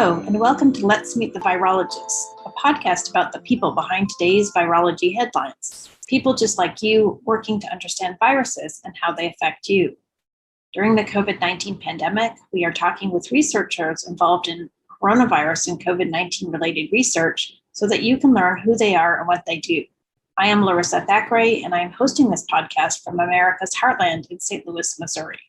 Hello, and welcome to Let's Meet the Virologists, a podcast about the people behind today's virology headlines. People just like you working to understand viruses and how they affect you. During the COVID-19 pandemic, we are talking with researchers involved in coronavirus and COVID-19 related research so that you can learn who they are and what they do. I am Larissa Thackeray, and I am hosting this podcast from America's Heartland in St. Louis, Missouri.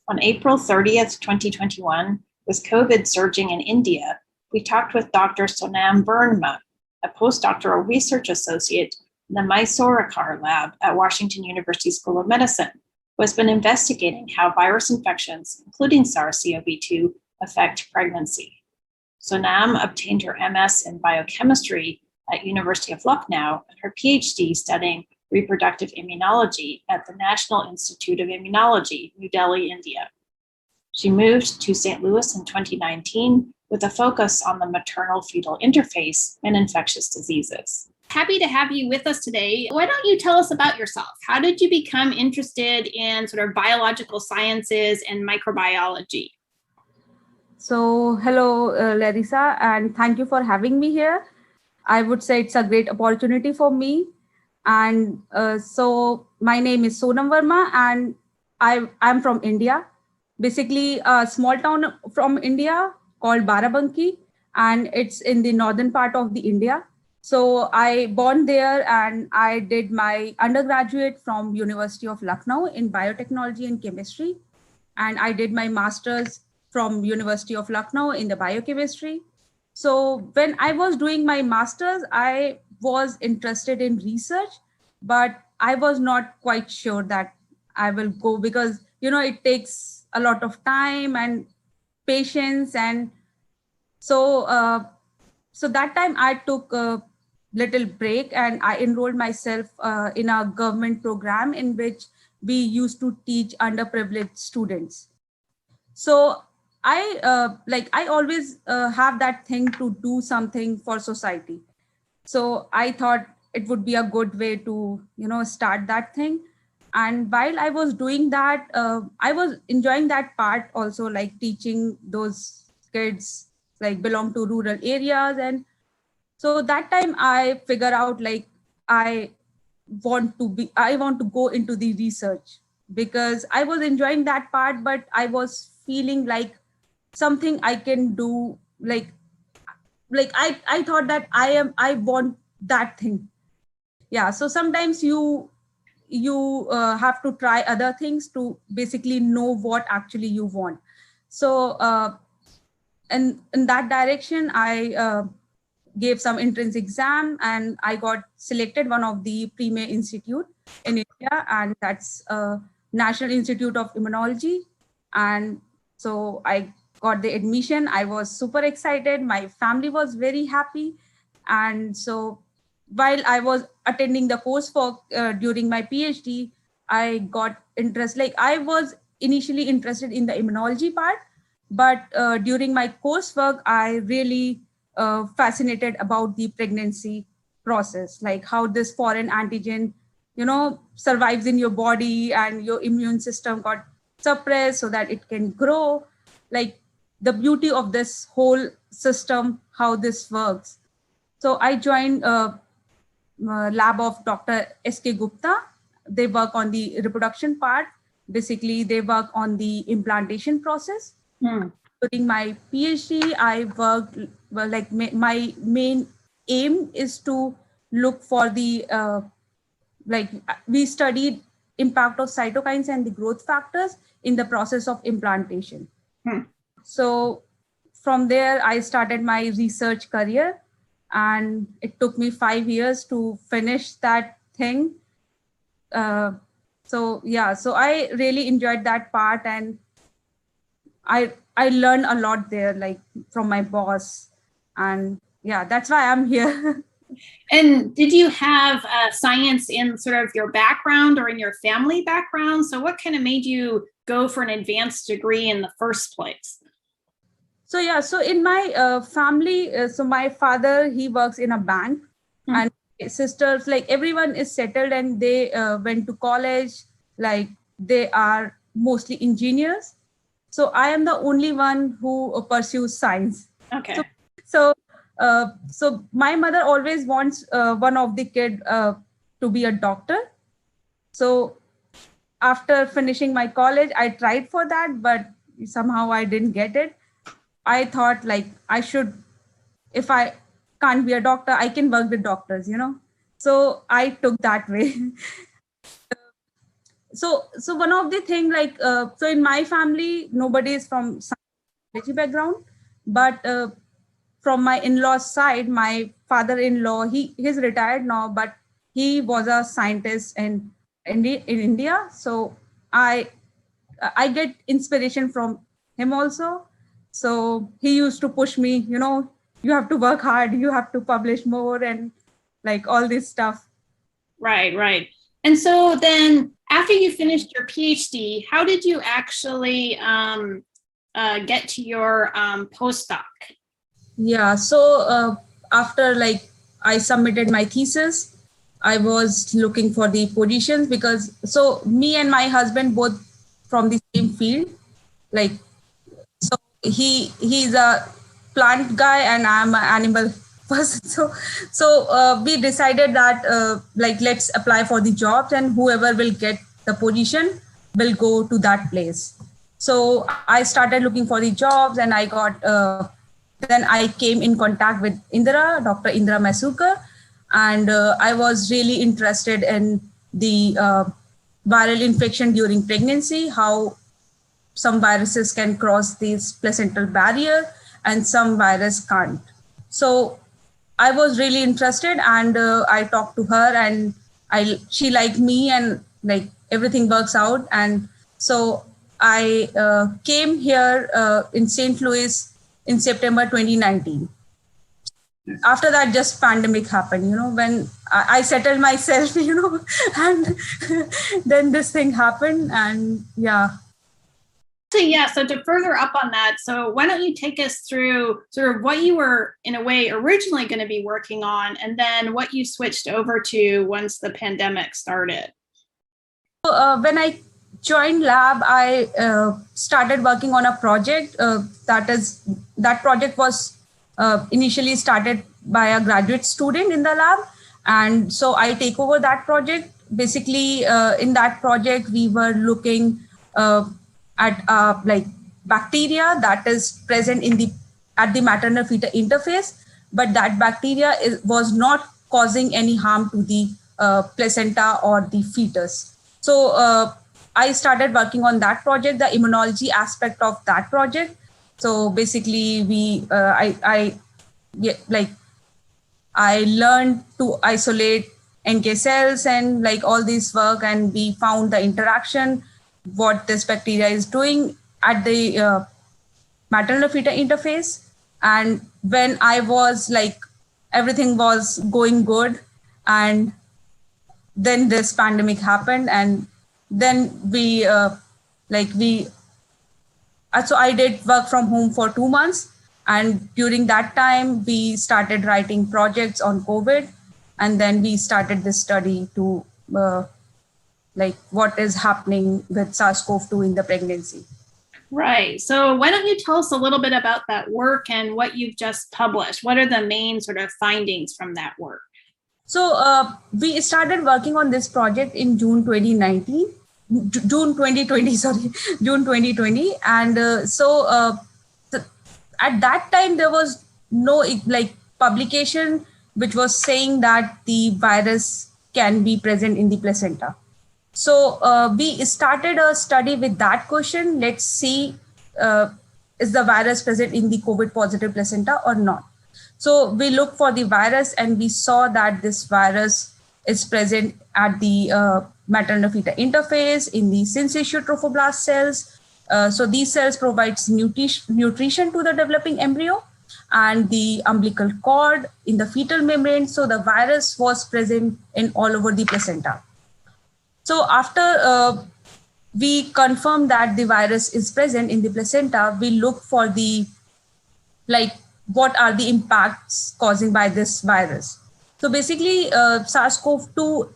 On April 30th, 2021, with COVID surging in India, we talked with Dr. Sonam Verma, a postdoctoral research associate in the Mysore-Kar lab at Washington University School of Medicine, who has been investigating how virus infections, including SARS-CoV-2, affect pregnancy. Sonam obtained her MS in biochemistry at University of Lucknow and her PhD studying reproductive immunology at the National Institute of Immunology, New Delhi, India. She moved to St. Louis in 2019 with a focus on the maternal-fetal interface and infectious diseases. Happy to have you with us today. Why don't you tell us about yourself? How did you become interested in sort of biological sciences and microbiology? So, hello, Larissa, and thank you for having me here. I would say it's a great opportunity for me. And so my name is Sonam Verma, and I'm from India. Basically a small town from India called Barabanki, and it's in the northern part of the India. So I born there, and I did my undergraduate from University of Lucknow in biotechnology and chemistry. And I did my master's from University of Lucknow in the biochemistry. So when I was doing my master's, I was interested in research, but I was not quite sure that I will go because, it takes a lot of time and patience. And so that time I took a little break and I enrolled myself in a government program in which we used to teach underprivileged students. So I always have that thing to do something for society. So I thought it would be a good way to, start that thing. And while I was doing that, I was enjoying that part also, like teaching those kids like belong to rural areas. And so that time I figure out like I want to go into the research because I was enjoying that part, but I was feeling like something I can do. Like I thought that I want that thing. Yeah. So sometimes you have to try other things to basically know what actually you want. So and in that direction, I gave some entrance exam and I got selected one of the premier institute in India, and that's National Institute of Immunology. And so I got the admission. I was super excited. My family was very happy. And so while I was attending the course for during my PhD, I got interest. Like I was initially interested in the immunology part, but during my coursework, I really fascinated about the pregnancy process, like how this foreign antigen, survives in your body and your immune system got suppressed so that it can grow. Like the beauty of this whole system, how this works. So I joined lab of Dr. S.K. Gupta. They work on the reproduction part. Basically, they work on the implantation process. During my PhD, I worked, my main aim is to look for the, we studied impact of cytokines and the growth factors in the process of implantation. So from there, I started my research career. And it took me 5 years to finish that thing. So I really enjoyed that part, and I learned a lot there, like from my boss, and that's why I'm here. And did you have science in sort of your background or in your family background? So what kind of made you go for an advanced degree in the first place? So in my family, so my father, he works in a bank, and my sisters, like everyone is settled and they went to college, like they are mostly engineers. So I am the only one who pursues science. Okay. So my mother always wants one of the kid to be a doctor. So after finishing my college, I tried for that, but somehow I didn't get it. I thought like I should, if I can't be a doctor, I can work with doctors, So I took that way. So one of the thing so in my family, nobody is from science background, but from my in-laws side, my father-in-law, he's retired now, but he was a scientist in India. So I get inspiration from him also. So he used to push me, you have to work hard, you have to publish more, and like all this stuff. Right. And so then after you finished your PhD, how did you actually get to your postdoc? Yeah, so after I submitted my thesis, I was looking for the positions because so me and my husband both from the same field, so he's a plant guy and I'm an animal person. So we decided that let's apply for the jobs, and whoever will get the position will go to that place. So I started looking for the jobs, and I got then I came in contact with Dr. Indira Maisukar, and I was really interested in the viral infection during pregnancy, how some viruses can cross this placental barrier and some virus can't. So I was really interested, and I talked to her, and she liked me, and everything works out. And so I came here in St. Louis in September 2019. After that, just pandemic happened, when I settled myself, and then this thing happened, and yeah. So to further up on that, so why don't you take us through sort of what you were in a way originally going to be working on, and then what you switched over to once the pandemic started? So, when I joined lab, I started working on a project. That project was initially started by a graduate student in the lab, and so I take over that project. Basically, in that project, we were looking at bacteria that is present at the maternal fetal interface, but that bacteria was not causing any harm to the placenta or the fetus. So I started working on that project, the immunology aspect of that project. So basically, I learned to isolate NK cells and all this work, and we found the interaction, what this bacteria is doing at the maternal fetal interface. And when I was everything was going good, and then this pandemic happened, and then so I did work from home for 2 months, and during that time we started writing projects on COVID, and then we started this study to what is happening with SARS-CoV-2 in the pregnancy. Right. So why don't you tell us a little bit about that work and what you've just published? What are the main sort of findings from that work? So we started working on this project in June 2020. And at that time, there was no publication which was saying that the virus can be present in the placenta. So we started a study with that question. Let's see, is the virus present in the COVID positive placenta or not? So we looked for the virus, and we saw that this virus is present at the maternal fetal interface in the syncytial trophoblast cells. So these cells provides nutrition to the developing embryo and the umbilical cord in the fetal membrane. So the virus was present in all over the placenta. So after we confirmed that the virus is present in the placenta, we look for the what are the impacts causing by this virus. So basically, SARS-CoV-2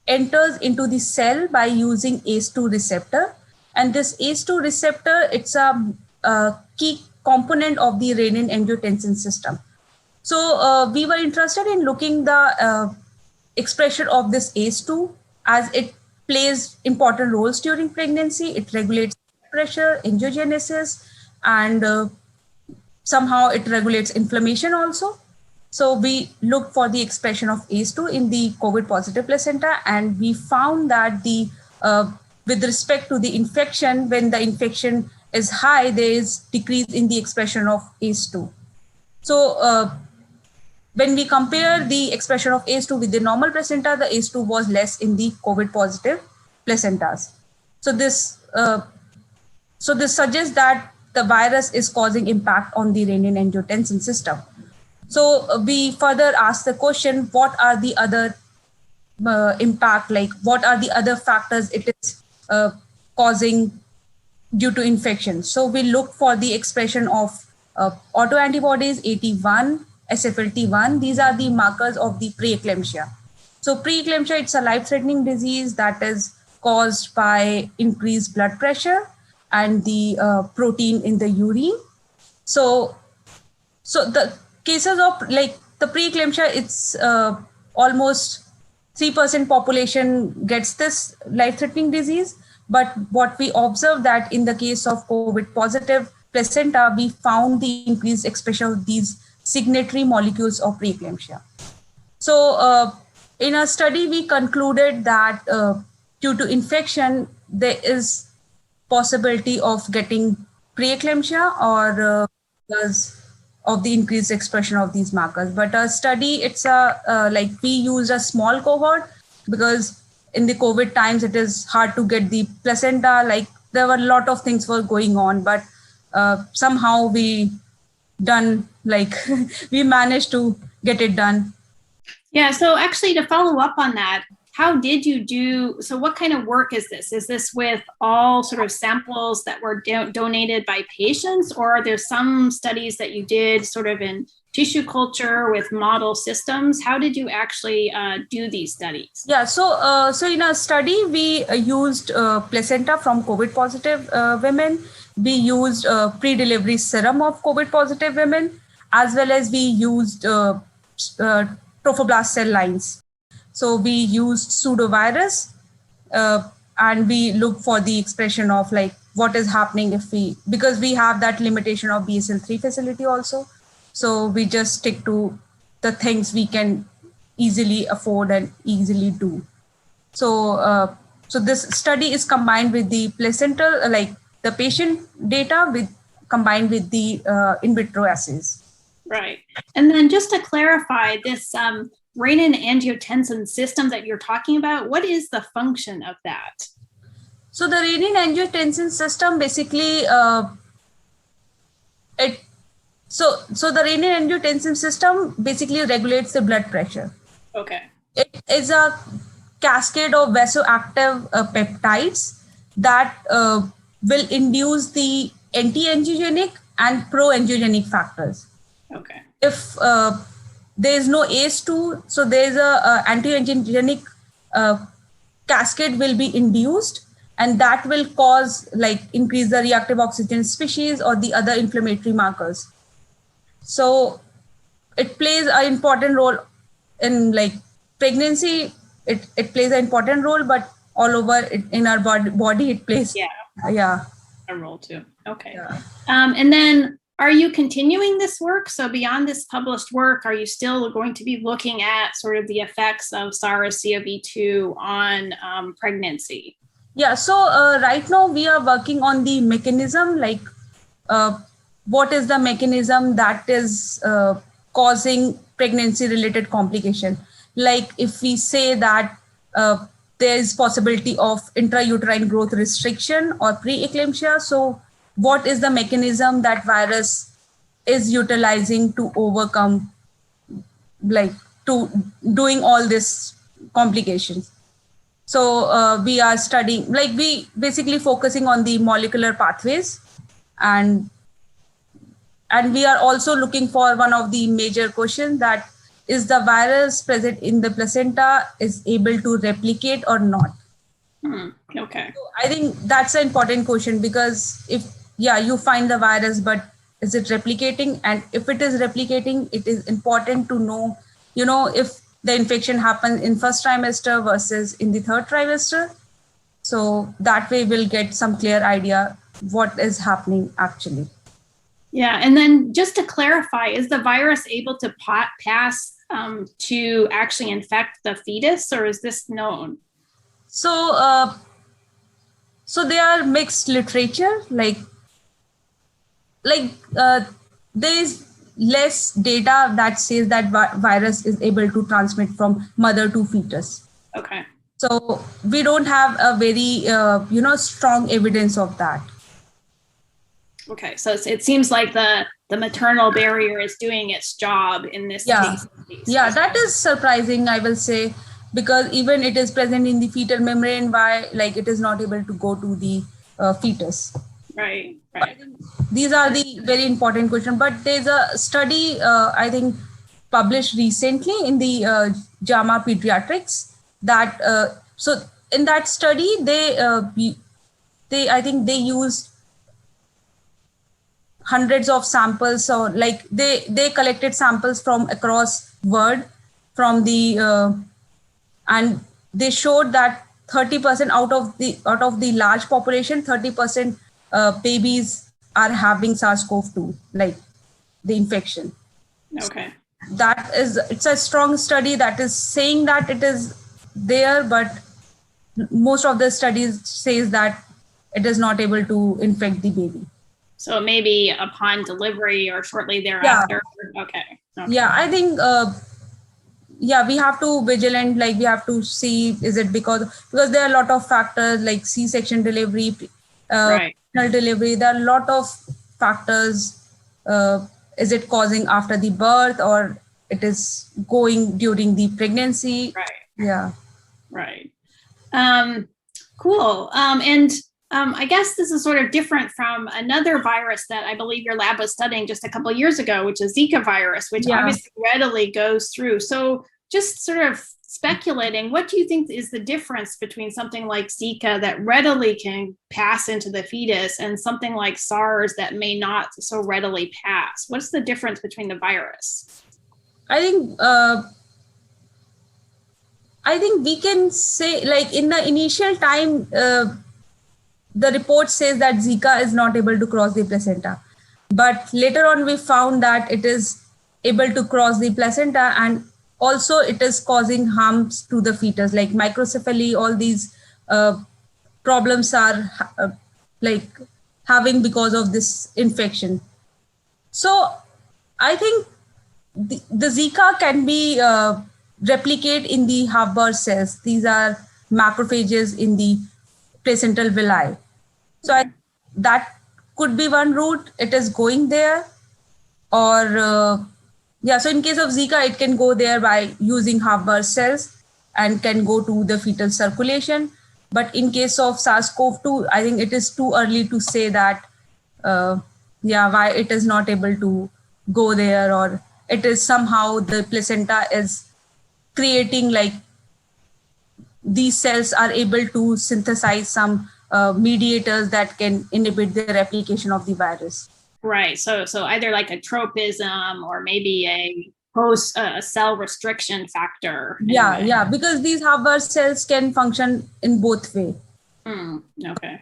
enters into the cell by using ACE2 receptor, And this ACE2 receptor, it's a key component of the renin-angiotensin system. So we were interested in looking the expression of this ACE2 as it plays important roles during pregnancy. It regulates pressure, angiogenesis, and somehow it regulates inflammation also. So we looked for the expression of ACE2 in the COVID positive placenta, and we found that with respect to the infection, when the infection is high, there is decrease in the expression of ACE2. So when we compare the expression of ACE2 with the normal placenta, the ACE2 was less in the COVID positive placentas. So this suggests that the virus is causing impact on the renin-angiotensin system. So we further asked the question, what are the other impact, like what are the other factors it is causing due to infection? So we look for the expression of autoantibodies, AT1, SFLT1. These are the markers of the preeclampsia. So preeclampsia, it's a life-threatening disease that is caused by increased blood pressure and the protein in the urine. So the cases of like the preeclampsia, it's almost 3% population gets this life-threatening disease. But what we observed that in the case of COVID positive placenta, we found the increased expression of these signatory molecules of preeclampsia. So in a study, we concluded that due to infection, there is possibility of getting preeclampsia or because of the increased expression of these markers. But a study, it's like we used a small cohort because in the COVID times, it is hard to get the placenta. Like there were a lot of things were going on, but somehow we managed to get it done. Yeah. So actually, to follow up on that, how did you do? So what kind of work is this? Is this with all sort of samples that were donated by patients, or are there some studies that you did sort of in tissue culture with model systems? How did you actually do these studies? Yeah, so in a study, we used placenta from COVID positive women. We used pre-delivery serum of COVID positive women, as well as we used trophoblast cell lines. So we used pseudovirus and we look for the expression of like what is happening because we have that limitation of BSL-3 facility also. So we just stick to the things we can easily afford and easily do. So this study is combined with the placental, like the patient data combined with the in vitro assays. Right. And then just to clarify this, renin-angiotensin system that you're talking about, what is the function of that? So the renin-angiotensin system basically, the renin-angiotensin system basically regulates the blood pressure. Okay. It is a cascade of vasoactive peptides that will induce the anti-angiogenic and pro-angiogenic factors. Okay. If there is no ACE2, so there is a anti-angiogenic cascade will be induced, and that will cause like increase the reactive oxygen species or the other inflammatory markers. So it plays an important role in like pregnancy. It plays an important role, but all over in our body it plays a role too. Okay. Yeah. And then, are you continuing this work? So beyond this published work, are you still going to be looking at sort of the effects of SARS-CoV-2 on pregnancy? Yeah, so right now we are working on the mechanism, like what is the mechanism that is causing pregnancy-related complication. Like if we say that there is possibility of intrauterine growth restriction or preeclampsia, so what is the mechanism that virus is utilizing to overcome, like to doing all this complications? So we are studying, like we basically focusing on the molecular pathways, and we are also looking for one of the major questions, that is the virus present in the placenta is able to replicate or not? Okay. I think that's an important question, because if, yeah, you find the virus, but is it replicating? And if it is replicating, it is important to know, if the infection happens in first trimester versus in the third trimester. So that way we'll get some clear idea what is happening actually. Yeah. And then just to clarify, is the virus able to pass to actually infect the fetus, or is this known? So, so they are mixed literature, there is less data that says that virus is able to transmit from mother to fetus. Okay. So we don't have a very strong evidence of that. Okay, so it seems like the maternal barrier is doing its job in this case. Yeah, that is surprising, I will say, because even it is present in the fetal membrane, why it is not able to go to the fetus. Right. These are the very important questions. But there's a study, I think, published recently in the JAMA Pediatrics that, so in that study, they I think they used hundreds of samples, or they collected samples from across world from the, and they showed that 30% out of the large population, 30% babies are having SARS-CoV-2, the infection. Okay. It's a strong study that is saying that it is there, but most of the studies says that it is not able to infect the baby. So maybe upon delivery or shortly thereafter. Yeah. Okay. Yeah, I think, we have to vigilant, we have to see, is it because there are a lot of factors like C-section delivery, right. Delivery, there are a lot of factors. Is it causing after the birth, or it is going during the pregnancy? Right. Yeah. Right. Cool. And I guess this is sort of different from another virus that I believe your lab was studying just a couple of years ago, which is Zika virus, which obviously readily goes through. So just sort of speculating, what do you think is the difference between something like Zika that readily can pass into the fetus and something like SARS that may not so readily pass? What's the difference between the virus? I think we can say, in the initial time, the report says that Zika is not able to cross the placenta. But later on, we found that it is able to cross the placenta, and also it is causing harms to the fetus, like microcephaly. All these problems are having because of this infection. So I think the Zika can be replicate in the Haber cells. These are macrophages in the placental villi. So that could be one route. It is going there, or so in case of Zika, it can go there by using Haber cells and can go to the fetal circulation. But in case of SARS-CoV-2, I think it is too early to say that, why it is not able to go there, or it is somehow the placenta is creating these cells are able to synthesize some mediators that can inhibit the replication of the virus. Right. So either like a tropism or maybe a cell restriction factor. Yeah, because these Haber cells can function in both way. Okay.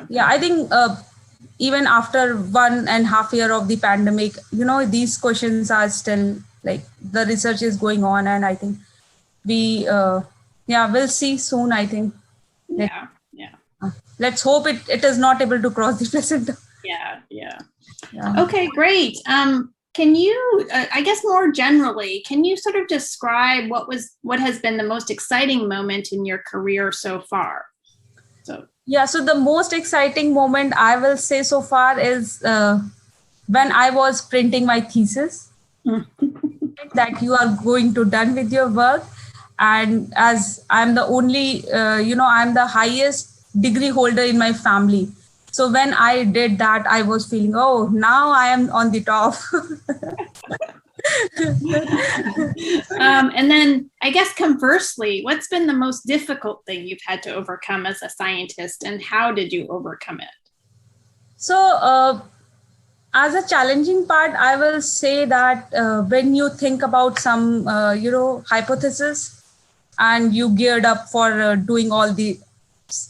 Yeah, I think even after 1.5 years of the pandemic, these questions are still the research is going on, and I think we we'll see soon, I think. Yeah. Let's hope it is not able to cross the placenta. Yeah. Okay, great. Can you, I guess more generally, can you sort of describe what has been the most exciting moment in your career so far? So the most exciting moment I will say so far is when I was printing my thesis that you are going to done with your work. And as I'm the only, I'm the highest degree holder in my family. So when I did that, I was feeling, now I am on the top. And then I guess conversely, what's been the most difficult thing you've had to overcome as a scientist, and how did you overcome it? So, as a challenging part, I will say that when you think about some, hypothesis, and you geared up for doing all the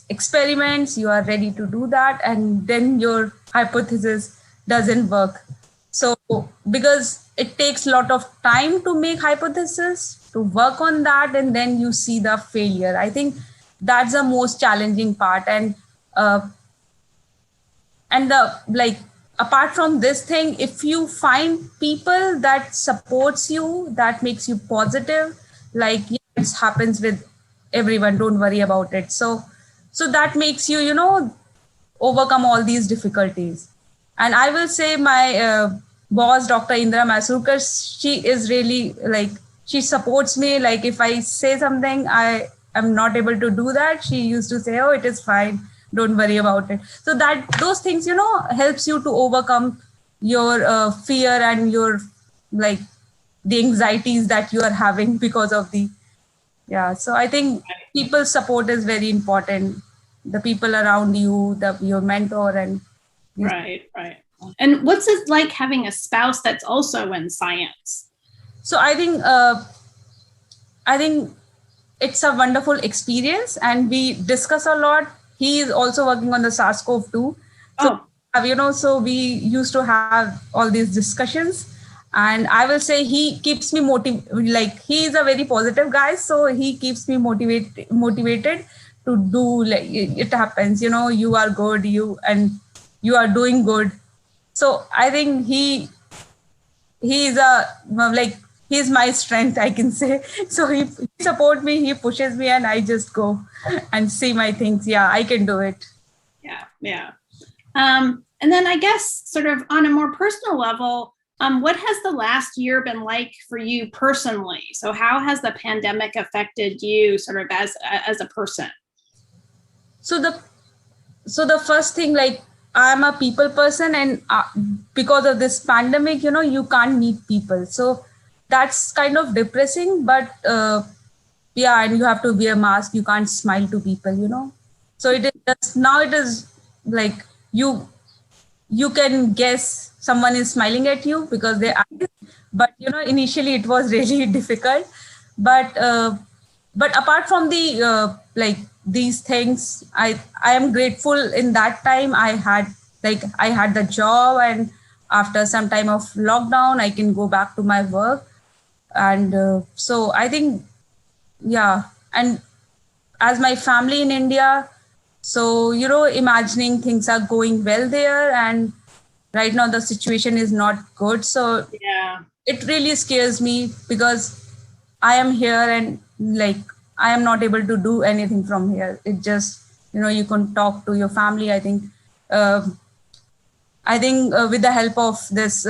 experiments, you are ready to do that, and then your hypothesis doesn't work. So, because it takes a lot of time to make hypothesis, to work on that, and then you see the failure. I think that's the most challenging part. Uh, and the like apart from this thing, if you find people that supports you, that makes you positive, like it happens with everyone, don't worry about it. So that makes you overcome all these difficulties. And I will say my boss, Dr. Indra Masurkar, she is really like, she supports me. Like if I say something I am not able to do that, she used to say, oh, it is fine, don't worry about it. So that those things helps you to overcome your fear and your like the anxieties that you are having because of the so I think people's support is very important, the people around you, your mentor, and right. And what's it like having a spouse that's also in science? So I think it's a wonderful experience, and we discuss a lot. He is also working on the SARS-CoV-2. So we used to have all these discussions, and I will say he keeps me motivated. Like he is a very positive guy, so he keeps me motivated to do. Like it happens, you are good, you are doing good. So I think he is he's my strength, I can say. So he supports me, he pushes me, and I just go and see my things. Yeah, I can do it. Yeah. And then I guess sort of on a more personal level, what has the last year been like for you personally? So how has the pandemic affected you sort of as a person? So the first thing, like I'm a people person, and because of this pandemic, you can't meet people. So that's kind of depressing, but and you have to wear a mask. You can't smile to people, So it is like you can guess someone is smiling at you because they are. But initially it was really difficult. But apart from the these things, I am grateful. In that time I had the job, and after some time of lockdown I can go back to my work. And so I think and as my family in India, so imagining things are going well there, and right now the situation is not good. So it really scares me because I am here, and like I am not able to do anything from here. It just you can talk to your family. I think with the help of this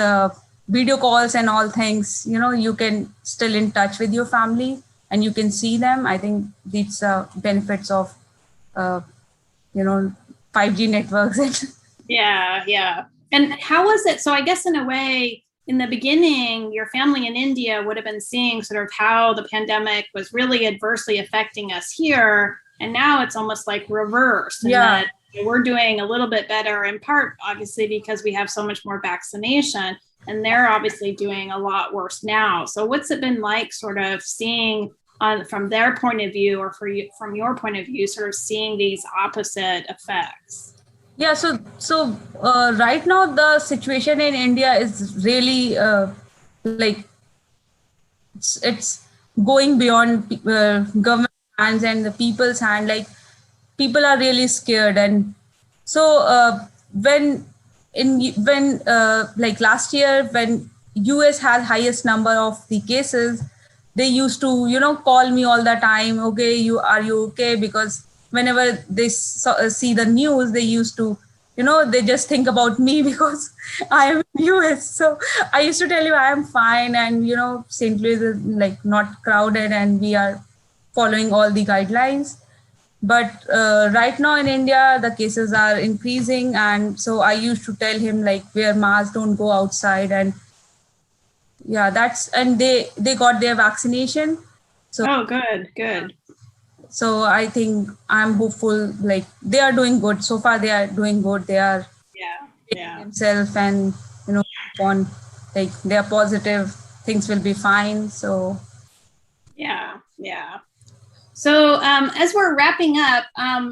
video calls and all things, you can still in touch with your family and you can see them. I think these benefits of 5G networks. Yeah. And how was it? So I guess in a way, in the beginning, your family in India would have been seeing sort of how the pandemic was really adversely affecting us here. And now it's almost like reversed. And that we're doing a little bit better, in part, obviously, because we have so much more vaccination. And they're obviously doing a lot worse now. So what's it been like sort of seeing from their point of view, or from your point of view, sort of seeing these opposite effects? Yeah, so right now the situation in India is really it's going beyond government hands and the people's hand. Like people are really scared, and so when last year when US had highest number of the cases, they used to call me all the time. Okay, are you okay? Because whenever they see the news, they used to, they just think about me because I am in US. So I used to tell you I am fine, and St. Louis is like not crowded, and we are following all the guidelines. But right now in India, the cases are increasing, and so I used to tell him like wear mask, don't go outside, and yeah, and they got their vaccination. So Oh, good. so I think I'm hopeful, like they are doing good. So far they are doing good. They are Yeah. themselves and, on, like they are positive, things will be fine. So Yeah. So as we're wrapping up,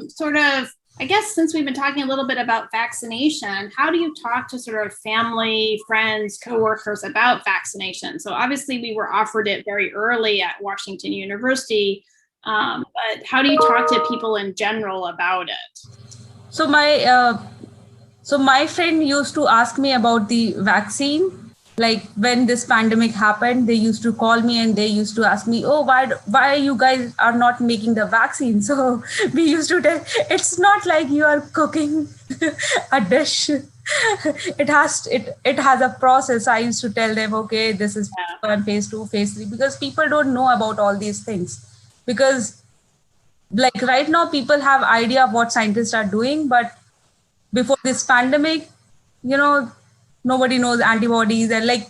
sort of, I guess since we've been talking a little bit about vaccination, how do you talk to sort of family, friends, coworkers about vaccination? So obviously we were offered it very early at Washington University, but how do you talk to people in general about it? so my friend used to ask me about the vaccine. Like when this pandemic happened, they used to call me and they used to ask me, "Oh, why you guys are not making the vaccine?" So we used to tell, it's not like you are cooking a dish. It has a process. I used to tell them, okay, this is phase 1, phase 2, phase 3, because people don't know about all these things. Because like right now, people have idea of what scientists are doing, but before this pandemic, nobody knows antibodies, and like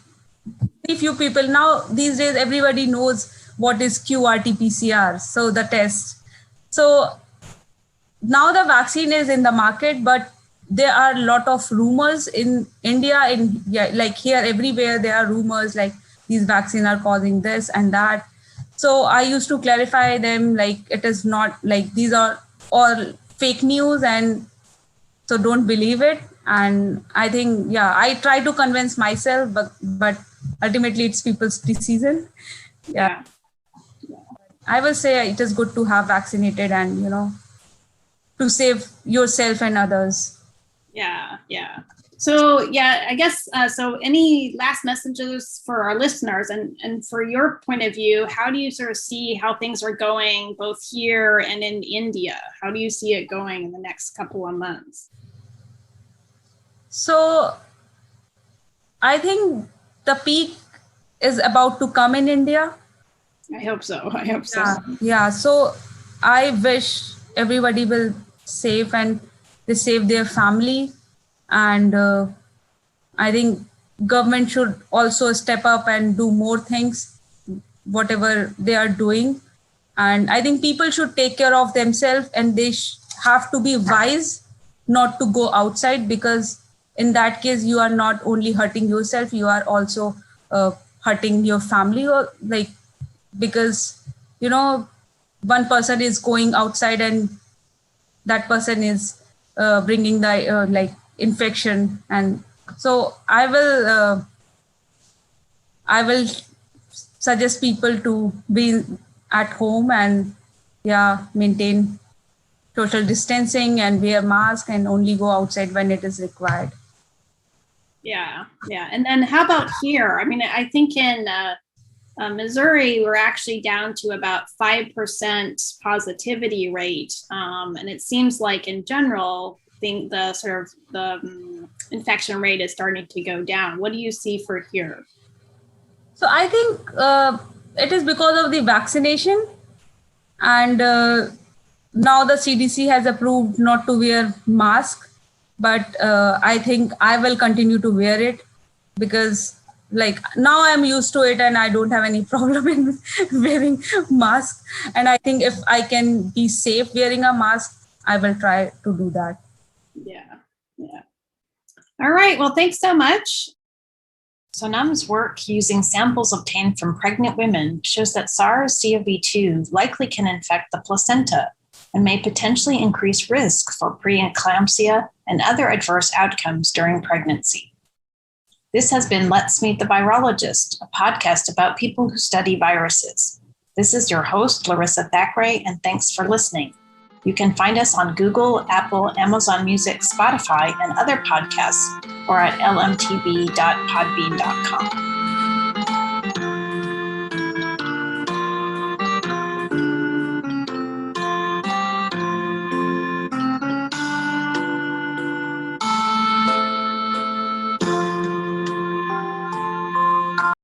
very few people now these days, everybody knows what is QRT PCR, so the test. So now the vaccine is in the market, but there are a lot of rumors in India, like here everywhere there are rumors like these vaccines are causing this and that. So I used to clarify them, like it is not, like these are all fake news, and so don't believe it. And I think, I try to convince myself, but ultimately it's people's decision. Yeah. I will say it is good to have vaccinated, and to save yourself and others. Yeah. So I guess so. Any last messages for our listeners, and for your point of view, how do you sort of see how things are going both here and in India? How do you see it going in the next couple of months? So I think the peak is about to come in India. I hope so. Yeah. So I wish everybody will save and they save their family. And I think government should also step up and do more things, whatever they are doing. And I think people should take care of themselves, and they have to be wise not to go outside, because in that case, you are not only hurting yourself, you are also hurting your family, or like, because, one person is going outside and that person is bringing the like infection. And so I will suggest people to be at home and maintain social distancing and wear mask and only go outside when it is required. Yeah. And then how about here? I mean, I think in Missouri, we're actually down to about 5% positivity rate. And it seems like in general, the sort of the infection rate is starting to go down. What do you see for here? So I think it is because of the vaccination, and now the CDC has approved not to wear mask, but I think I will continue to wear it, because like now I'm used to it and I don't have any problem in wearing mask. And I think if I can be safe wearing a mask, I will try to do that. Yeah. All right. Well, thanks so much. Sonam's work using samples obtained from pregnant women shows that SARS-CoV-2 likely can infect the placenta and may potentially increase risk for preeclampsia and other adverse outcomes during pregnancy. This has been Let's Meet the Virologist, a podcast about people who study viruses. This is your host, Larissa Thackeray, and thanks for listening. You can find us on Google, Apple, Amazon Music, Spotify, and other podcasts, or at lmtv.podbean.com.